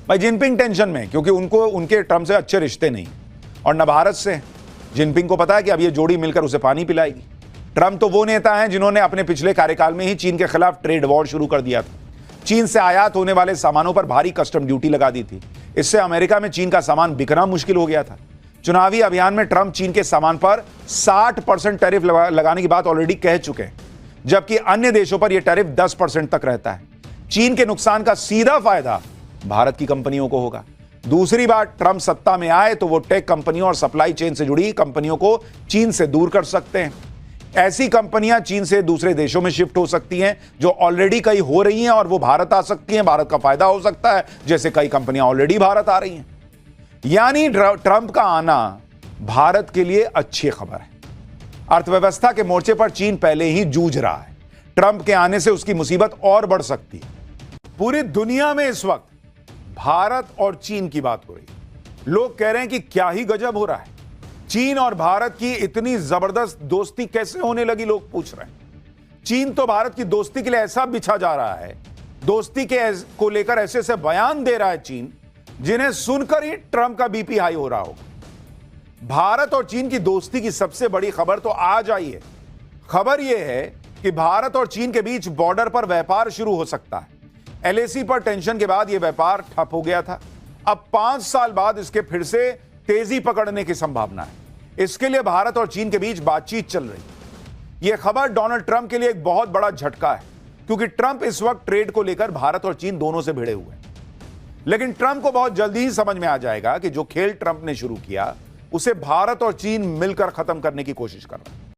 भाई Jinping tension में, क्योंकि उनको उनके ट्रंप से अच्छे रिश्ते नहीं और न भारत से। जिनपिंग को पता है कि अब ये जोड़ी मिलकर उसे पानी पिलाएगी। ट्रंप तो वो नेता हैं जिन्होंने अपने पिछले कार्यकाल में ही चीन के खिलाफ ट्रेड वॉर शुरू कर दिया था। चीन से आयात होने वाले सामानों पर भारी कस्टम ड्यूटी लगा दी थी। इससे अमेरिका में चीन का सामान बिकना मुश्किल हो गया था। चुनावी अभियान में ट्रंप चीन के सामान पर 60% टैरिफ लगाने की बात ऑलरेडी कह चुके हैं, जबकि अन्य देशों पर यह टैरिफ 10% तक रहता है। चीन के नुकसान का सीधा फायदा भारत की कंपनियों को होगा। दूसरी बात, ट्रंप सत्ता में आए तो वो टेक कंपनियों और सप्लाई चेन से जुड़ी कंपनियों को चीन से दूर कर सकते हैं। ऐसी कंपनियां चीन से दूसरे देशों में शिफ्ट हो सकती हैं जो ऑलरेडी कई हो रही हैं, और वो भारत आ सकती हैं। भारत का फायदा हो सकता है, जैसे कई कंपनियां ऑलरेडी भारत आ रही हैं। यानी ट्रंप का आना भारत के लिए अच्छी खबर है। अर्थव्यवस्था के मोर्चे पर चीन पहले ही जूझ रहा है। ट्रंप के आने से उसकी मुसीबत और बढ़ सकती है। पूरी दुनिया में इस वक्त भारत और चीन की बात हो रही है। लोग कह रहे हैं कि क्या ही गजब हो रहा है, चीन और भारत की इतनी जबरदस्त दोस्ती कैसे होने लगी, लोग पूछ रहे हैं। चीन तो भारत की दोस्ती के लिए ऐसा बिछा जा रहा है, दोस्ती को लेकर ऐसे ऐसे बयान दे रहा है चीन, जिन्हें सुनकर ही ट्रंप का बीपी हाई हो रहा होगा। भारत और चीन की दोस्ती की सबसे बड़ी खबर तो आज आई है। खबर यह है कि भारत और चीन के बीच बॉर्डर पर व्यापार शुरू हो सकता है। एलएसी पर टेंशन के बाद यह व्यापार ठप हो गया था। अब 5 साल बाद इसके फिर से तेजी पकड़ने की संभावना है। इसके लिए भारत और चीन के बीच बातचीत चल रही है। यह खबर डोनाल्ड ट्रंप के लिए एक बहुत बड़ा झटका है, क्योंकि ट्रंप इस वक्त ट्रेड को लेकर भारत और चीन दोनों से भिड़े हुए हैं। लेकिन ट्रंप को बहुत जल्दी ही समझ में आ जाएगा कि जो खेल ट्रंप ने शुरू किया उसे भारत और चीन मिलकर खत्म करने की कोशिश कर रहे हैं।